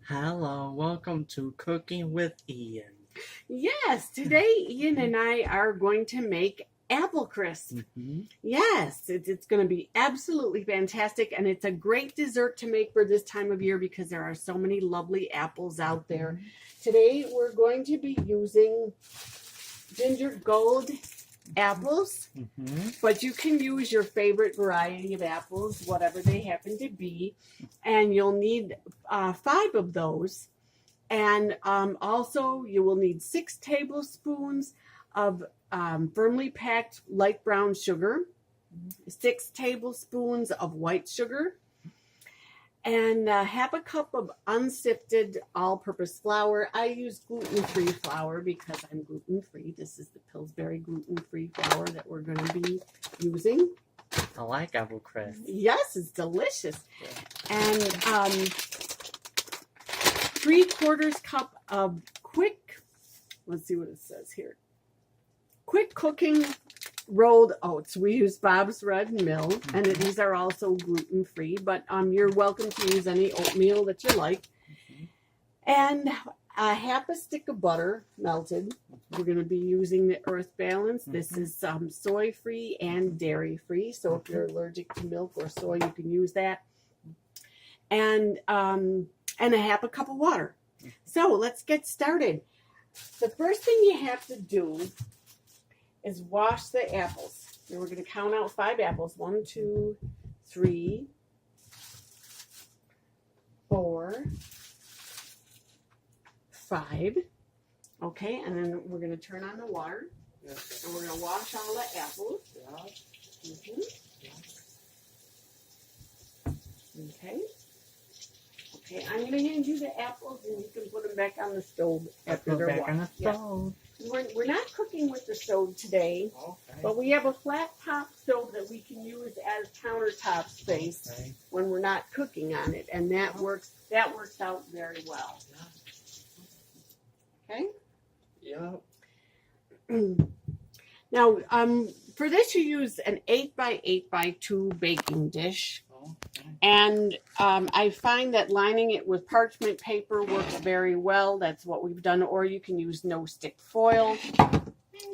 Hello, welcome to Cooking with Ian. Yes, today Ian and I are going to make apple crisp. Yes, it's going to be absolutely fantastic, and it's a great dessert to make for this time of year because there are so many lovely apples out there. Today we're going to be using ginger gold apples, but you can use your favorite variety of apples, whatever they happen to be, and you'll need 5 of those. And also you will need 6 tablespoons of firmly packed light brown sugar, 6 tablespoons of white sugar, and half a cup of unsifted all-purpose flour. I use gluten-free flour because I'm gluten-free. This is the Pillsbury gluten-free flour that we're going to be using. I like apple crisp. Yes, it's delicious. Yeah. And 3/4 cup of quick, let's see what it says here, quick cooking rolled oats. We use Bob's Red Mill, and these are also gluten-free, but you're welcome to use any oatmeal that you like. And half a stick of butter melted. We're going to be using the Earth Balance. This is soy-free and dairy-free, so if you're allergic to milk or soy, you can use that. And a half a cup of water. So let's get started. The first thing you have to do is wash the apples. And we're going to count out 5 apples. 1, 2, 3, 4, 5. Okay, and then we're going to turn on the water. Yes. And we're going to wash all the apples. Okay. Okay, I'm going to hand you the apples, and you can put them back on the stove after they're washed. On the stove. Yeah. We're not cooking with the stove today, but we have a flat top stove that we can use as countertop space when we're not cooking on it, and that works out very well. Okay? Yep. Now, for this you use an 8x8x2 baking dish. And I find that lining it with parchment paper works very well. That's what we've done. Or you can use no-stick foil.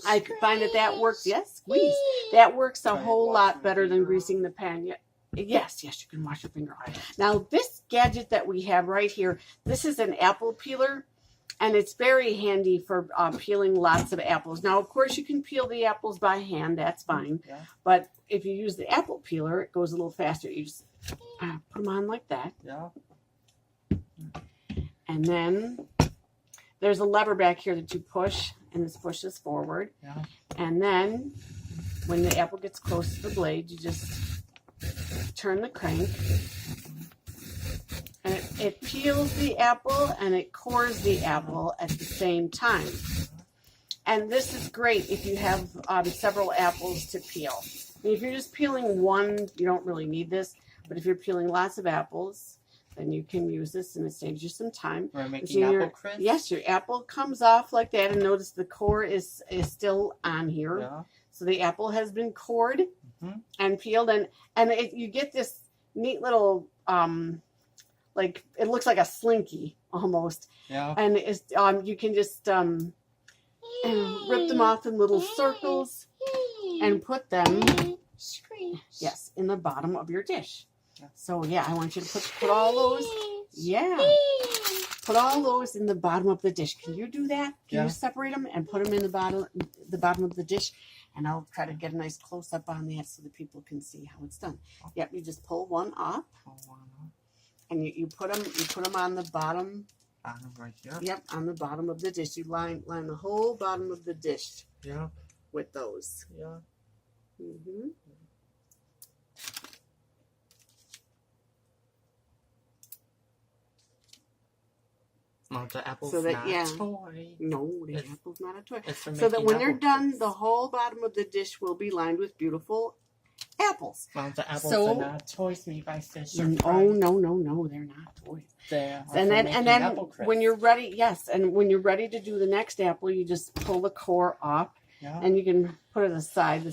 I find that works. Yes, squeeze. That works a whole lot better than greasing the pan. Yes, you can wash your finger on it. Now, this gadget that we have right here, this is an apple peeler. And it's very handy for peeling lots of apples. Now, of course, you can peel the apples by hand. That's fine. Yeah. But if you use the apple peeler, it goes a little faster. You just put them on like that. Yeah. And then there's a lever back here that you push, and this pushes forward. Yeah. And then when the apple gets close to the blade, you just turn the crank. And it peels the apple and it cores the apple at the same time. And this is great if you have several apples to peel. And if you're just peeling one, you don't really need this. But if you're peeling lots of apples, then you can use this, and it saves you some time. We're making apple crisp? Yes, your apple comes off like that, and notice the core is still on here. Yeah. So the apple has been cored and peeled, and you get this neat little... like it looks like a slinky almost. Yeah. And it's you can just rip them off in little circles and put them in the bottom of your dish. So yeah, I want you to put all those put all those in the bottom of the dish. Can you do that? Can you separate them and put them in the bottom of the dish? And I'll try to get a nice close up on that so that people can see how it's done. Yep, you just pull one off. And you put them on the bottom. Right here. Yep, on the bottom of the dish. You line the whole bottom of the dish. Yeah. With those. Yeah. Oh, the apple's not a toy. No, the apple's not a toy. So that when they're done, the whole bottom of the dish will be lined with beautiful apples. Well, the apples are not toys made by Fisher. Oh, no, they're not toys. And then when you're ready, and when you're ready to do the next apple, you just pull the core off, and you can put it aside.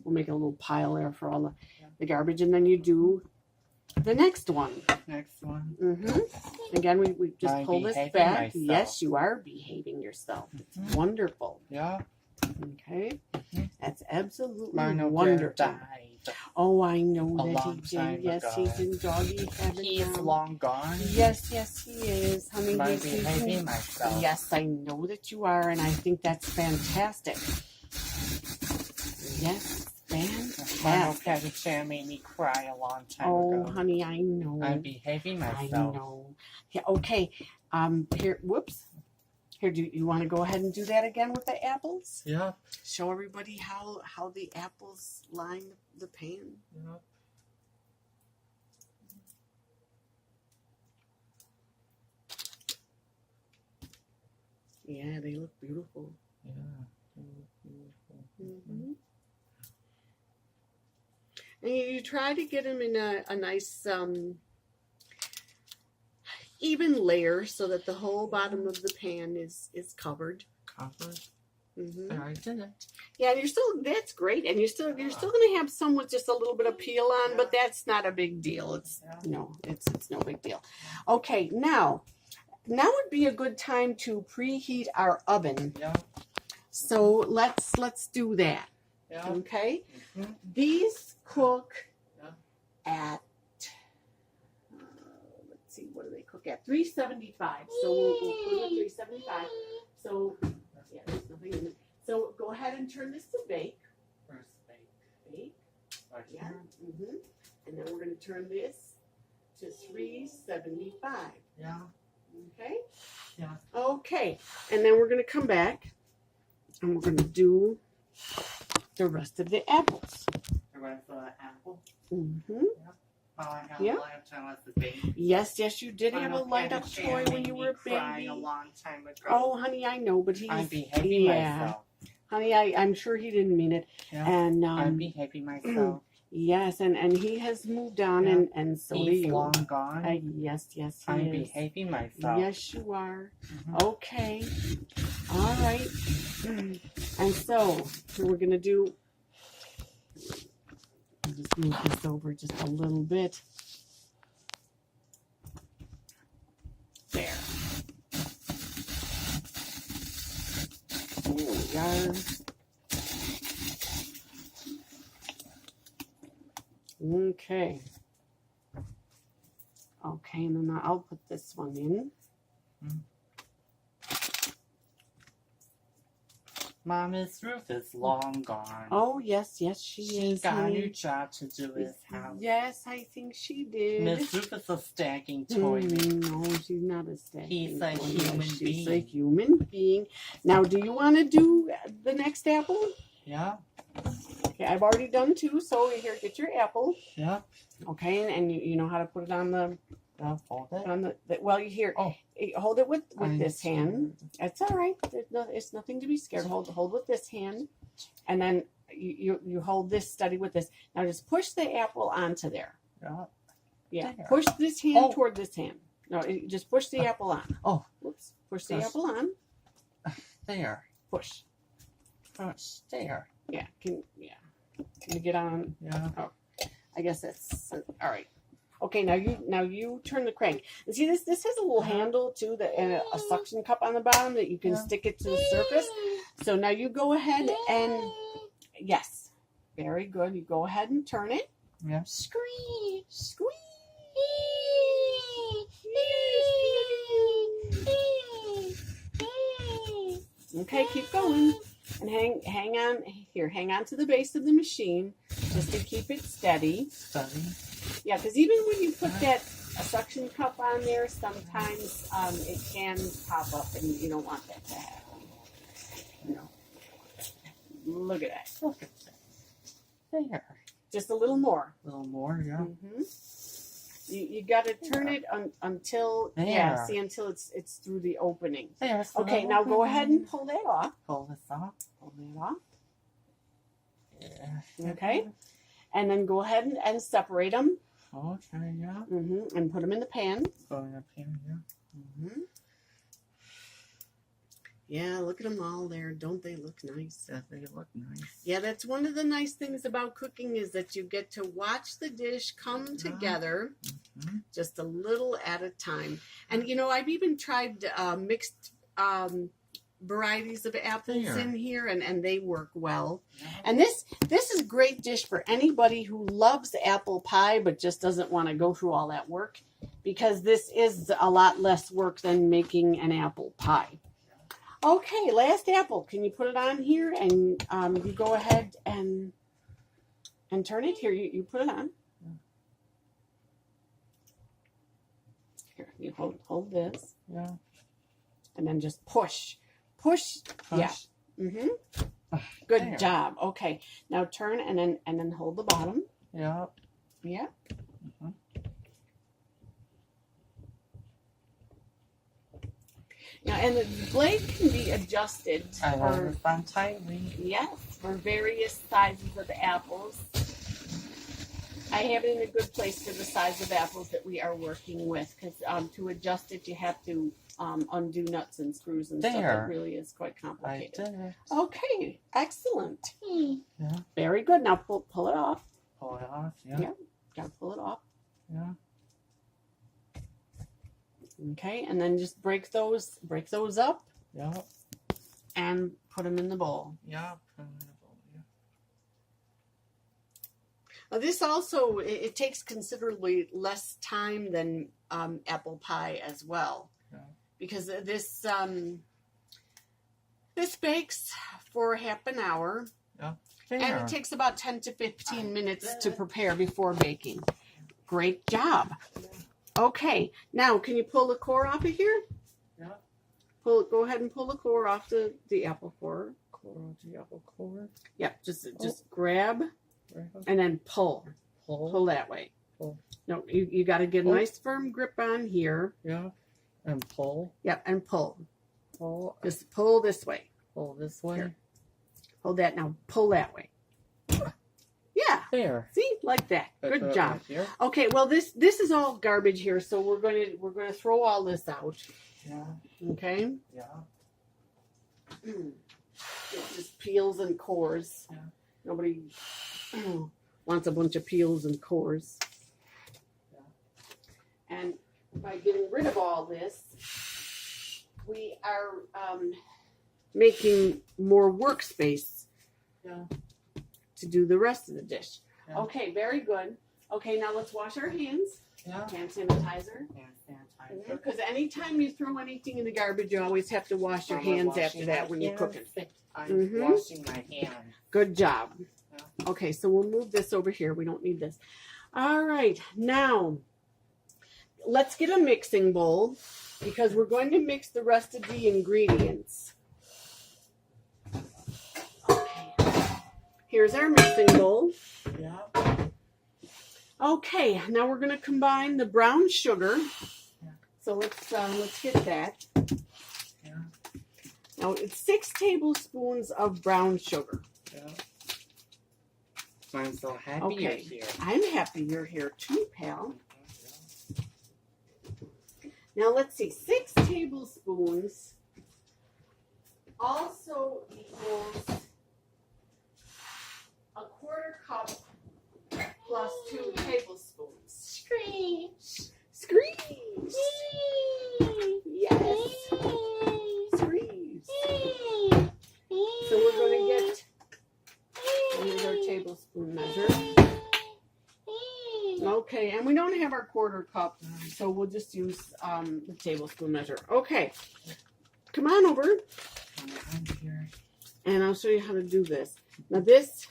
We'll make a little pile there for all the garbage, and then you do the next one. Next one. Again, we just I'm pull this behaving back. myself. Yes, you are behaving yourself. It's wonderful. Yeah. Okay. That's absolutely Mine wonderful. died Oh, I know a that long he time did. Yes, ago. he's in doggy heaven He's now. long gone. Yes, he is. Honey, I'm he's behaving myself. Yes, I know that you are, and I think that's fantastic. Yes, Mama fantastic. Patty Chan made me cry a long time Oh, ago. honey, I know. I'm behaving myself. I know. Yeah, okay. Here, whoops. Here, do you want to go ahead and do that again with the apples? Yeah. Show everybody how the apples line the pan. Yeah. Yeah, they look beautiful. Yeah. They look beautiful. Mm-hmm. And you try to get them in a nice even layer so that the whole bottom of the pan is covered. Covered. Mm-hmm. There, I did it. Yeah, and that's great, and you're still gonna have some with just a little bit of peel on, but that's not a big deal. It's no big deal. Okay, now would be a good time to preheat our oven. Yeah. So let's do that. Yeah. Okay, Mm-hmm. these cook Yeah. at let's see, what do they cook at? 375. So we'll put it at 375. So yeah, there's nothing in it. So go ahead and turn this to bake. First bake. Right Yeah. here. Mm-hmm. And then we're going to turn this to 375. Yeah. Okay? Yeah. Okay. And then we're going to come back and we're going to do the rest of the apples. The rest of the apple. Mm-hmm. Oh, I have Yeah. a lifetime as a baby. Yes, you did have a Mama light up Patty toy Chan when you made were a me cry baby. a long time ago. Oh, honey, I know, but he's I'm behaving myself. Honey, I'm sure he didn't mean it. Yeah. And I'm behaving myself. yes, and he has moved on, Yeah. and so do He's you. long gone. Yes, he I'm is. behaving myself. Yes, you are. Mhm. Okay. All right. And so we're gonna do. I'll just move this over just a little bit. There. There we are. Okay. Okay, and then I'll put this one in. Mama's Ruth is long gone. Oh, yes, she She is. got a honey. new job to do his house. Yes, I think she did. Miss Ruth is a stacking toy. No, she's not a stacking. He's a toy. human She's a being. human being. Now, do you want to do the next apple? Yeah. Okay, I've already done two, so here, get your apple. Yeah. Okay, and you know how to put it on the Fold it. well, you hear. Oh. Hold it with I'm this hand. That's all right. It's nothing to be scared. Hold with this hand, and then you hold this steady with this. Now just push the apple onto there. Yeah. Yeah. There. Push this hand Oh. toward this hand. No, just push the apple on. Oh. Whoops. Push the Push. apple on. There. Push. Push. There. Yeah. Can you get on? Yeah. I guess that's all right. Okay, now you turn the crank. And see, this has a little handle too, and a suction cup on the bottom that you can stick it to the surface. So now you go ahead and yes, very good. You go ahead and turn it. Yeah. Squeeze, squeeze. Okay, keep going. And hang on here. Hang on to the base of the machine just to keep it steady. Steady. Yeah, because even when you put a suction cup on there, sometimes it can pop up, and you don't want that to happen. No. Look at that. Look at that. There. Just a little more. A little more, yeah. Mm-hmm. You got to turn it until There. see until it's through the opening. There's the Okay, now go ahead and pull that off. pull this off. Pull that off. Yeah. Okay, and then go ahead and separate them. Okay, yeah. And put them in the pan. Going up here, yeah. Yeah, look at them all there. Don't they look nice? Yeah, they look nice. Yeah, that's one of the nice things about cooking is that you get to watch the dish come together just a little at a time. And, you know, I've even tried mixed varieties of apples in here, and they work well. Yeah. And this is a great dish for anybody who loves apple pie but just doesn't want to go through all that work, because this is a lot less work than making an apple pie. Okay, last apple. Can you put it on here? And you go ahead and turn it. Here, you put it on. Here, you hold this. Yeah. And then just push. Push. Yeah. Good job. Okay. Now turn and then hold the bottom. Yeah. Yeah. Now, and the blade can be adjusted for various sizes of apples. I have it in a good place for the size of apples that we are working with, because to adjust it, you have to undo nuts and screws and stuff. It really is quite complicated. Okay, excellent. Yeah. Very good. Now pull it off. Pull it off. Yeah. Yeah. Gotta pull it off. Yeah. Okay, and then just break those up. Yeah. And put them in the bowl. Yeah. Put them in the bowl. Yeah. Now this also it takes considerably less time than apple pie as well. Yeah. Because this bakes for half an hour. Yeah. And it takes about 10 to 15 minutes to prepare before baking. Great job. Okay, now can you pull the core off of here? Yeah. Go ahead and pull the core off the apple core. The apple core. Yep, just grab and then pull. Pull that way. Pull. No, you got to get a nice firm grip on here. Yeah. And pull. Yep, and pull. Pull. Just pull this way. Pull this way. Here. Hold that now. Pull that way. Yeah. There. See, like that. Good job. Right. Okay. Well, this is all garbage here, so we're gonna throw all this out. Yeah. Okay. Yeah. It's just peels and cores. Yeah. Nobody wants a bunch of peels and cores. Yeah. And by getting rid of all this, we are making more workspace. Yeah. To do the rest of the dish. Yeah. Okay, very good. Okay, now let's wash our hands. Yeah. Hand sanitizer. Because anytime you throw anything in the garbage, you always have to wash your hands after that when you're cooking. I'm washing my hands. Good job. Yeah. Okay, so we'll move this over here. We don't need this. All right, now let's get a mixing bowl because we're going to mix the rest of the ingredients. Here's our mixing bowl. Yeah. Okay, now we're going to combine the brown sugar. Yeah. So let's get that. Yeah. Now it's 6 tablespoons of brown sugar. Yeah. I'm so happy you're here. I'm happy you're here too, pal. Yeah. Now let's see, 6 tablespoons also equals a 1/4 cup plus 2 tablespoons. Screech. Screech. Yes. Screech. So we're going to get, here's our tablespoon measure. Okay, and we don't have our 1/4 cup, so we'll just use the tablespoon measure. Okay, come on over. I'm here. And I'll show you how to do this. Now this,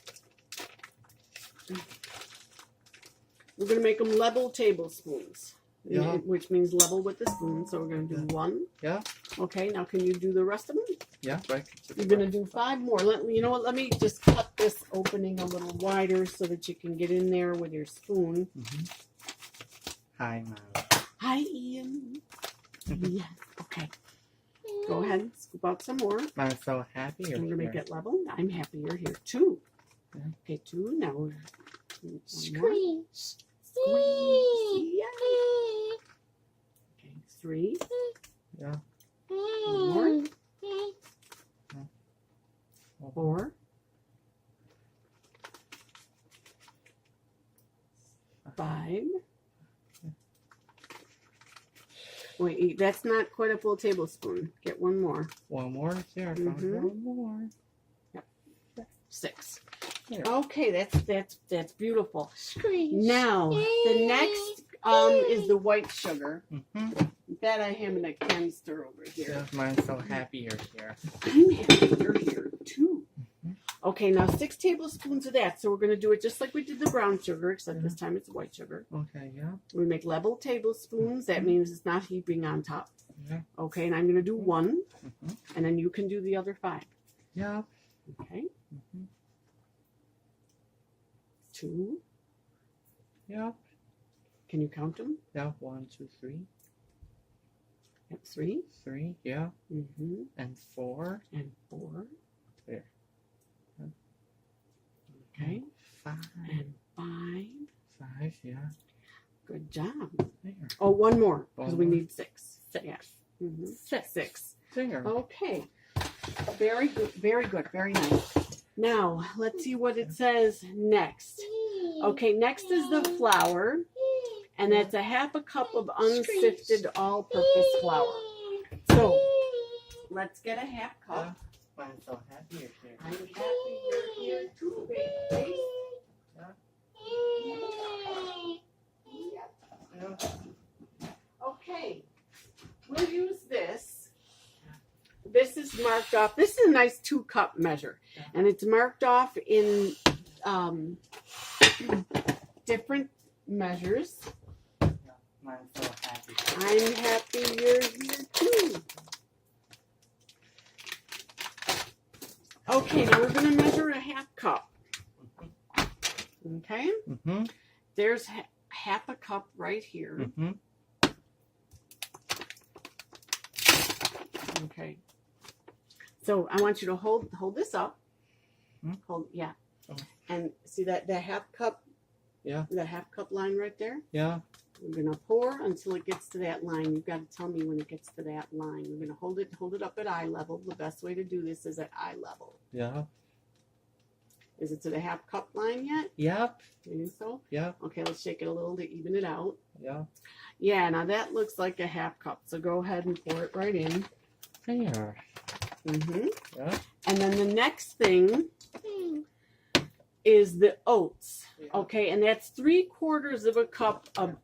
we're going to make them level tablespoons, yeah. Which means level with the spoon. So we're going to do 1. Yeah. Okay, now can you do the rest of them? Yeah, right. You're going to do 5 more. You know what? Let me just cut this opening a little wider so that you can get in there with your spoon. Mm-hmm. Hi, Mom. Hi, Ian. Yeah. Okay. Go ahead and scoop out some more. I'm so happy you're here. We're going to make it level. I'm happy you're here too. Yeah. Okay, 2. Now we're Screech. Squeeze. Yeah. Okay, 3. Yeah. One more. Wait, that's not quite a full tablespoon. Get one more. One more here. I found one more. Yep. 6. Here. Okay, that's beautiful. Screech. Now the next is the white sugar. That I have in a canister over here. Yeah, mine's so happy you're here. I'm happy you're here too. Okay, now 6 tablespoons of that. So we're going to do it just like we did the brown sugar, except this time it's white sugar. Okay, yeah. We make level tablespoons. That means it's not heaping on top. Yeah. Okay, and I'm going to do 1, and then you can do the other 5. Yeah. Okay. 2. Yeah. Can you count them? Yeah. 1, 2, 3. Yep, 3. 3. Yeah. Mm-hmm. And 4. And 4. There. Okay. 5. And 5. 5. Yeah. Good job. There. Oh, one more because One we more? need 6. 6. Yeah. 6. There. Okay. Very good. Very good. Very nice. Now let's see what it says next. Okay, next is the flour, and that's a half a cup of unsifted all-purpose flour. So let's get a half cup. Mine's so happy you're here. I'm happy you're here too, baby. Okay, we'll use this. This is marked off. This is a nice 2-cup measure, and it's marked off in different measures. Mine's so happy. I'm happy you're here too. Okay, now we're going to measure a half cup. Okay, there's half a cup right here. Okay, so I want you to hold this up. Hold, yeah, and see that half cup. Yeah. That half cup line right there. Yeah. We're gonna pour until it gets to that line. You've got to tell me when it gets to that line. We're gonna hold it up at eye level. The best way to do this is at eye level. Yeah. Is it to the half cup line yet? Yep. You think so? Yeah. Okay, let's shake it a little to even it out. Yeah. Yeah, now that looks like a half cup. So go ahead and pour it right in. There. Yeah. And then the next thing is the oats. Okay, and that's 3/4 of a cup of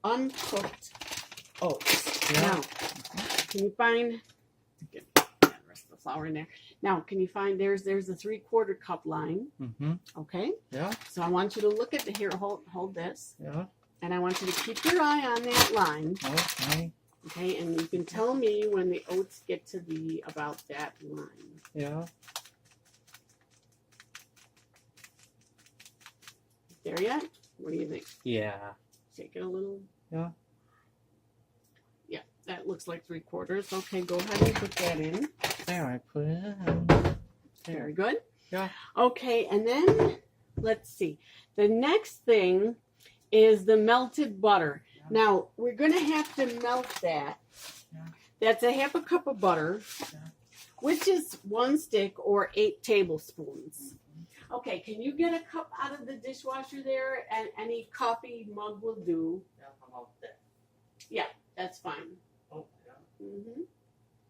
uncooked oats. Yeah. Now, can you find? Get that rest of the flour in there. Now, can you find? There's a 3/4 cup line. Okay. Yeah. So I want you to look at the here. Hold this. Yeah. And I want you to keep your eye on that line. Okay. Okay, and you can tell me when the oats get to about that line. Yeah. There yet? What do you think? Yeah. Shake it a little. Yeah. Yeah, that looks like 3/4. Okay, go ahead and put that in. There, I put it in. Very good. Yeah. Okay, and then let's see. The next thing is the melted butter. Yeah. Now, we're going to have to melt that. Yeah. That's a half a cup of butter, which is 1 stick or 8 tablespoons. Okay, can you get a cup out of the dishwasher there? And any coffee mug will do. Yeah, how about that? Yeah, that's fine. Oh, yeah. Mm-hmm.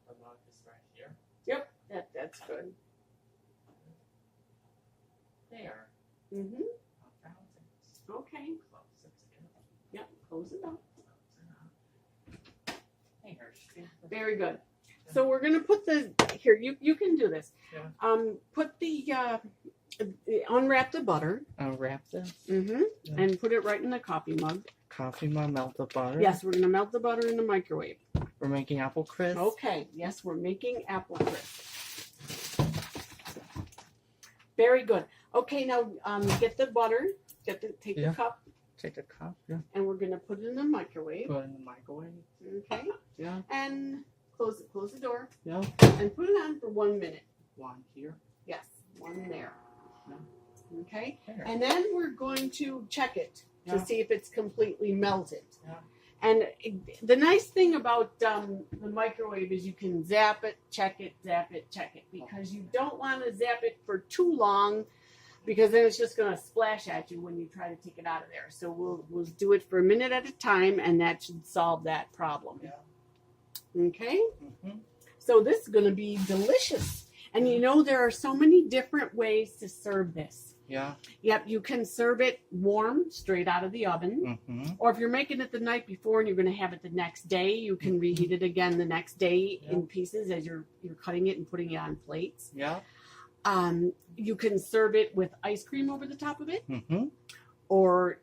The mug is right here. Yep, that's good. There. Mm-hmm. I found it. Okay. Close it together. Yep, close it up. Close it up. There. Very good. So we're gonna put here. You can do this. Yeah. Put unwrap the butter. Unwrap this. Mm-hmm. Yeah. And put it right in the coffee mug. Coffee mug, melt the butter. Yes, we're gonna melt the butter in the microwave. We're making apple crisp. Okay. Yes, we're making apple crisp. Very good. Okay, now get the butter. Take the cup. Take a cup. Yeah. And we're gonna put it in the microwave. Put it in the microwave. Okay. Yeah. And close the door. Yeah. And put it on for 1 minute. 1 here. Yes, 1 there. Yeah. Okay. There. And then we're going to check it to Yeah. see if it's completely melted. Yeah. And the nice thing about the microwave is you can zap it, check it, because you don't want to zap it for too long, because then it's just going to splash at you when you try to take it out of there. So we'll do it for a minute at a time, and that should solve that problem. Yeah. Okay? Mhm. So this is going to be delicious. And you know, there are so many different ways to serve this. Yeah. Yep, you can serve it warm, straight out of the oven. Mhm. Or if you're making it the night before and you're going to have it the next day, you can reheat it again the next day in pieces as you're cutting it and putting it on plates. Yeah. You can serve it with ice cream over the top of it, Mhm. or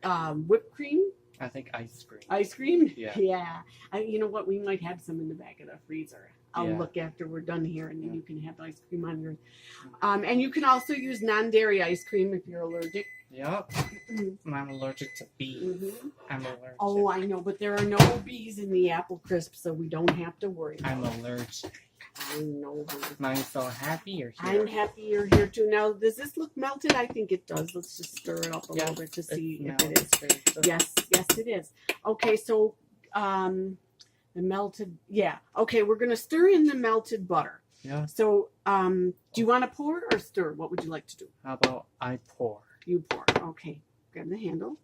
whipped cream. I think ice cream. Ice cream? Yeah. Yeah. You know what? We might have some in the back of the freezer. I'll Yeah. look after we're done here, and then Yeah. you can have ice cream on yours. And you can also use non-dairy ice cream if you're allergic. Yep. I'm allergic to bees. Mm-hmm. I'm allergic. Oh, I know, but there are no bees in the apple crisp, so we don't have to worry. I'm allergic. I know. I'm so happy you're here. I'm happy you're here too. Now, does this look melted? I think it does. Let's just stir it up a little bit to see if it is. Yes, it is. Okay, so the melted, okay, we're gonna stir in the melted butter. Yeah. So, do you want to pour or stir? What would you like to do? How about I pour? You pour. Okay, grab the handle.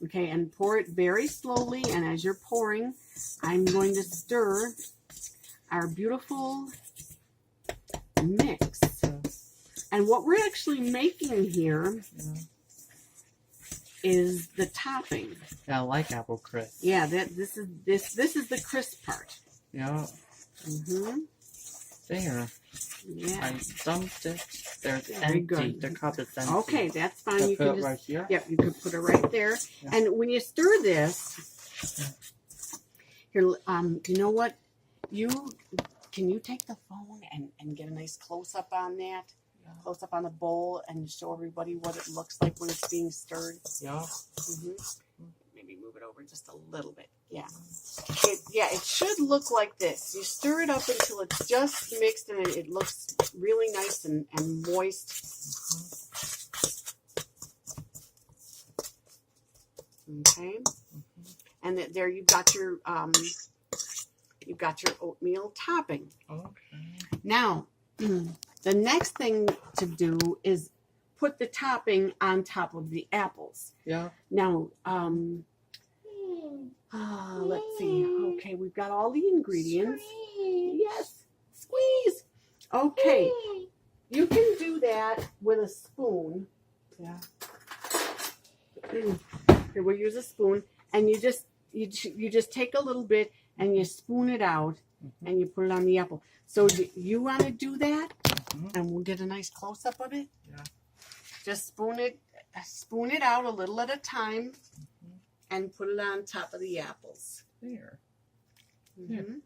Okay, and pour it very slowly. And as you're pouring, I'm going to stir our beautiful mix. And what we're actually making here is the topping. Yeah, I like apple crisp. Yeah, this is the crisp part. Yeah. Mm-hmm. There. Yeah. I dumped it. There's Very empty. good. The cup is empty. Okay, that's fine. So You put can it just right here. you can put it right there. Yeah. And when you stir this, here, you know what? Can you take the phone and get a nice close up on that? Yeah. Close up on the bowl and show everybody what it looks like when it's being stirred. Yeah. Mm-hmm. Maybe move it over just a little bit. Yeah. It should look like this. You stir it up until it's just mixed and it looks really nice and moist. Okay. And there you've got your oatmeal topping. Okay. Now, the next thing to do is put the topping on top of the apples. Yeah. Now, let's see. Okay, we've got all the ingredients. Yes, squeeze. Okay, you can do that with a spoon. Yeah. Here, we'll use a spoon, and you just take a little bit and you spoon it out, and you put it on the apple. So you want to do that, and we'll get a nice close up of it. Yeah. Just spoon it out a little at a time, and put it on top of the apples. There. Mm-hmm.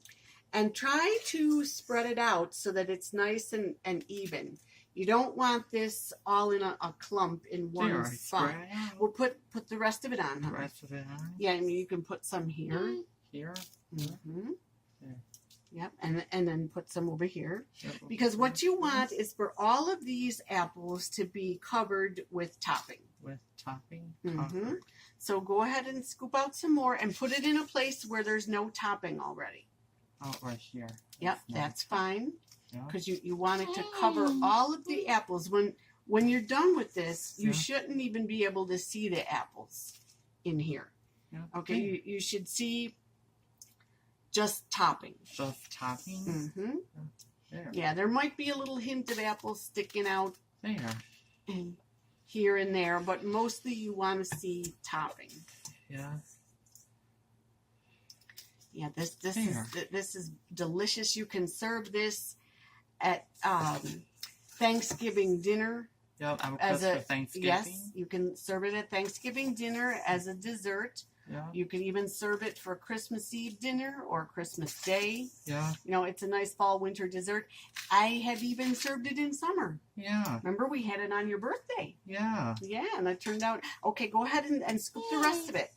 And try to spread it out so that it's nice and even. You don't want this all in a clump in one spot. We'll put the rest of it on. The rest of it on? Yeah, I mean, you can put some here. Here? Mm-hmm. There. Yep, and then put some over here. Yep. Because what you want is for all of these apples to be covered with topping. With topping? Mm-hmm. So go ahead and scoop out some more and put it in a place where there's no topping already. Oh, right here. Yep, that's fine. Yeah. Because you want it to cover all of the apples. When you're done with this, you shouldn't even be able to see the apples in here. Yeah. Okay, you should see just topping. Just topping? Mm-hmm. There. Yeah, there might be a little hint of apples sticking out There. here and there, but mostly you want to see topping. Yeah. Yeah, this is delicious. You can serve this at Thanksgiving dinner. Yep, I'm As for Thanksgiving. Yes, you can serve it at Thanksgiving dinner as a dessert. Yeah. You can even serve it for Christmas Eve dinner or Christmas Day. Yeah. You know, it's a nice fall winter dessert. I have even served it in summer. Yeah. Remember, we had it on your birthday. Yeah. Yeah, and it turned out okay. Go ahead and scoop the rest of it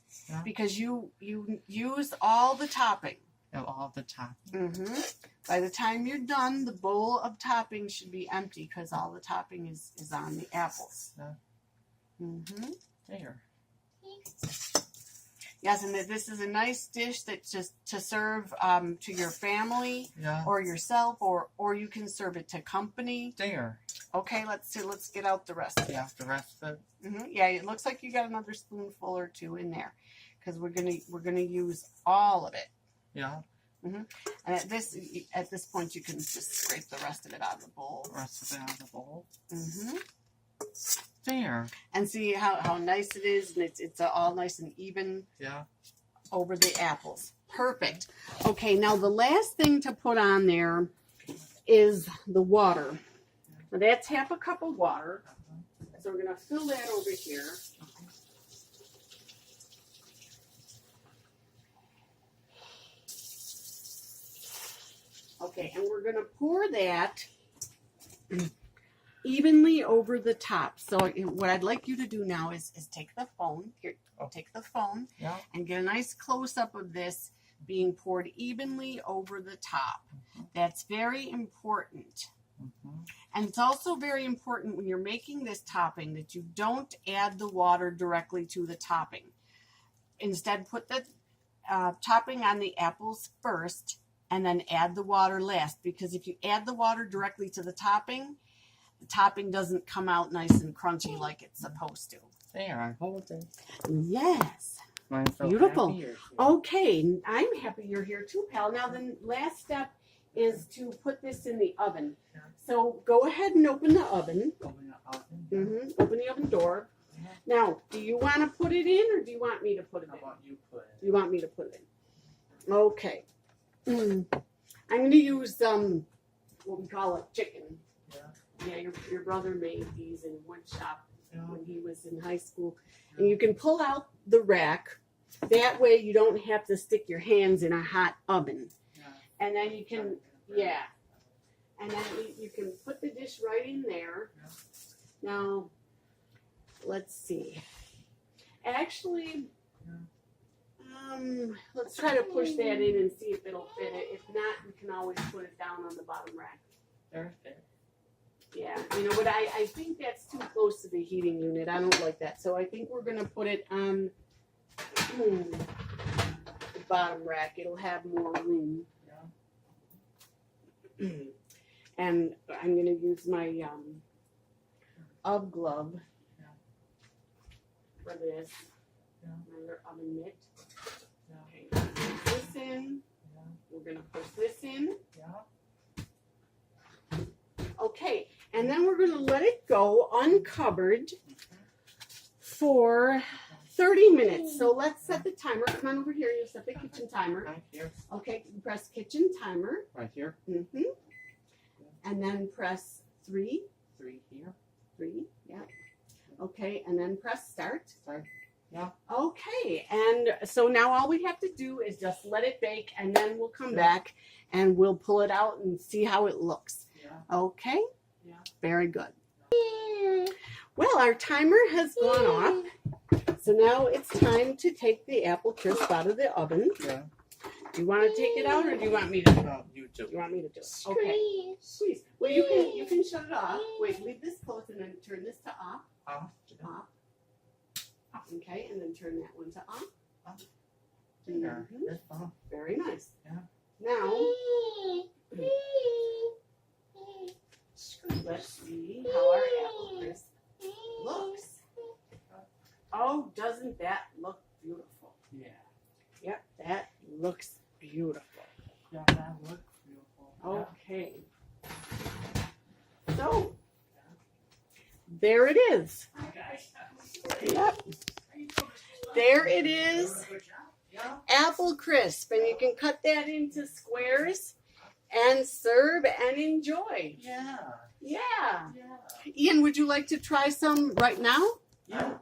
because you use all the topping. All the topping. Mm-hmm. By the time you're done, the bowl of topping should be empty because all the topping is on the apples. Yeah. Mm-hmm. There. Yes, and this is a nice dish that's just to serve to your family or yourself, or you can serve it to company. There. Okay, let's get out the rest of it. Yeah, the rest of it. Mm-hmm. Yeah, it looks like you got another spoonful or two in there because we're gonna use all of it. Yeah. And at this point, you can just scrape the rest of it out of the bowl. Rest of it out of the bowl. Mm-hmm. There. And see how nice it is, and it's all nice and even. Yeah. Over the apples. Perfect. Okay, now the last thing to put on there is the water. Now that's half a cup of water. So we're going to fill that over here. Okay, and we're going to pour that evenly over the top. So what I'd like you to do now is take the phone. Here, take the phone and get a nice close-up of this being poured evenly over the top. That's very important. And it's also very important when you're making this topping that you don't add the water directly to the topping. Instead, put the topping on the apples first and then add the water last, because if you add the water directly to the topping doesn't come out nice and crunchy like it's supposed to. There, I hold it. Yes. So beautiful. Okay, I'm happy you're here too, pal. Now the last step is to put this in the oven. So go ahead and open the oven. Open the oven. Open the oven door. Now, do you want to put it in or do you want me to put it in? How about you put it? You want me to put it in? Okay. I'm going to use what we call a chicken. Yeah, your brother made these in wood shop when he was in high school. And you can pull out the rack. That way you don't have to stick your hands in a hot oven. And then you can, and then you can put the dish right in there. Now, let's see. Actually, let's try to push that in and see if it'll fit it. If not, we can always put it down on the bottom rack. Perfect. Yeah, you know, but I think that's too close to the heating unit. I don't like that. So I think we're going to put it on the bottom rack. It'll have more room. And I'm going to use my UGG glove for this. My oven mitt. Okay, push this in. We're going to push this in. Okay, and then we're going to let it go uncovered for 30 minutes. So let's set the timer. Come on over here. You set the kitchen timer. Right here. Okay, press kitchen timer. Right here. And then press 3. 3 here. 3, yeah. Okay, and then press start. Start. Yeah. Okay, and so now all we have to do is just let it bake, and then we'll come back and we'll pull it out and see how it looks. Okay? Yeah. Very good. Well, our timer has gone off. So now it's time to take the apple crisp out of the oven. Yeah. Do you want to take it out or do you want me to do it? You do. You want me to do it? Okay. Please. Well, you can shut it off. Wait, leave this closed and then turn this to off. Off. Off. Okay, and then turn that one to off. There. It's off. Very nice. Yeah. Now, let's see how our apple crisp looks. Oh, doesn't that look beautiful? Yeah. Yep, that looks beautiful. Yeah, that looks beautiful. Okay. So, there it is. Yep. There it is. Apple crisp. And you can cut that into squares and serve and enjoy. Yeah. Yeah. Ian, would you like to try some right now? Yeah.